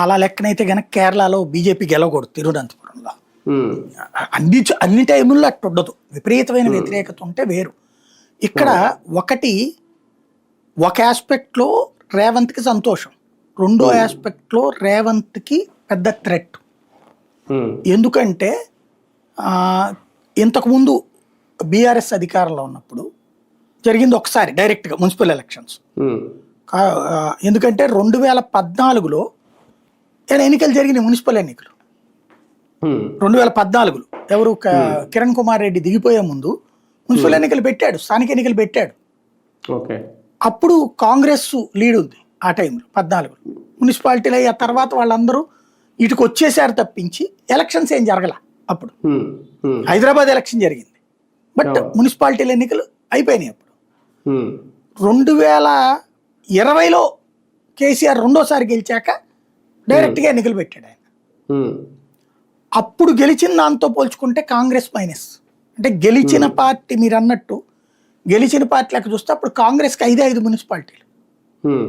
అలా లెక్కనైతే గనక కేరళలో బీజేపీ గెలవకూడదు తిరువనంతపురంలో. ఉమ్, అన్ని టైముల్లో అట్టు ఉండదు, విపరీతమైన వ్యతిరేకత ఉంటే వేరు. ఇక్కడ ఒక ఆస్పెక్ట్లో రేవంత్కి సంతోషం, రెండో ఆస్పెక్ట్లో రేవంత్కి పెద్ద థ్రెట్. ఉమ్, ఎందుకంటే ఇంతకుముందు బీఆర్ఎస్ అధికారంలో ఉన్నప్పుడు జరిగింది ఒకసారి డైరెక్ట్గా మున్సిపల్ ఎలక్షన్స్. ఉమ్, ఎందుకంటే 2014లో ఎన్నికలు జరిగినాయి, మున్సిపల్ ఎన్నికలు. ఉమ్, 2014లో ఎవరు కిరణ్ కుమార్ రెడ్డి దిగిపోయే ముందు మున్సిపల్ ఎన్నికలు పెట్టాడు, స్థానిక ఎన్నికలు పెట్టాడు. ఓకే. అప్పుడు కాంగ్రెస్ లీడ్ ఉంది ఆ టైంలో 14 మున్సిపాలిటీలు అయ్యి. ఆ తర్వాత వాళ్ళందరూ ఇటుకు వచ్చేసారు తప్పించి ఎలక్షన్స్ ఏం జరగల అప్పుడు. ఉమ్, ఉమ్, హైదరాబాద్ ఎలక్షన్ జరిగింది, బట్ మున్సిపాలిటీల ఎన్నికలు అయిపోయినాయి అప్పుడు. ఉమ్, 2020లో కేసీఆర్ రెండోసారి గెలిచాక డైరెక్ట్గా ఎన్నికలు పెట్టాడు ఆయన. ఉమ్, అప్పుడు గెలిచిన దాంతో పోల్చుకుంటే కాంగ్రెస్ మైనస్. అంటే గెలిచిన పార్టీ, మీరు అన్నట్టు గెలిచిన పార్టీ లెక్క చూస్తే అప్పుడు కాంగ్రెస్కి 5 మున్సిపాలిటీలు, ఉమ్,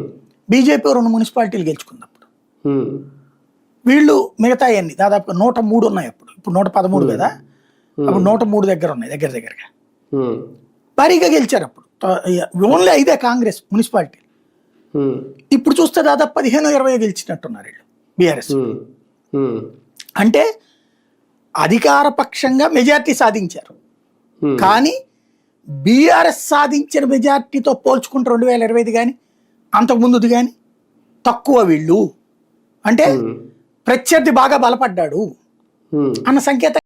బీజేపీ 2 మున్సిపాలిటీలు గెలుచుకున్నప్పుడు. ఉమ్, వీళ్ళు మిగతా అన్ని దాదాపు 103 ఉన్నాయి అప్పుడు. ఇప్పుడు 113 కదా, అప్పుడు 103 దగ్గర ఉన్నాయి దగ్గరగా. ఉమ్, భారీగా గెలిచారు అప్పుడు. Only 5 Congress municipality. ఉమ్, ఇప్పుడు చూస్తే దాదాపు 15-20 గెలిచినట్టున్నారు వీళ్ళు బీఆర్ఎస్. ఉమ్, ఉమ్, అంటే అధికార పక్షంగా మెజార్టీ సాధించారు, కానీ బీఆర్ఎస్ సాధించిన మెజార్టీతో పోల్చుకుంటే 2025 కానీ అంతకుముందుది కానీ తక్కువ. వీళ్ళు అంటే ప్రత్యర్థి బాగా బలపడ్డాడు అన్న సంకేతం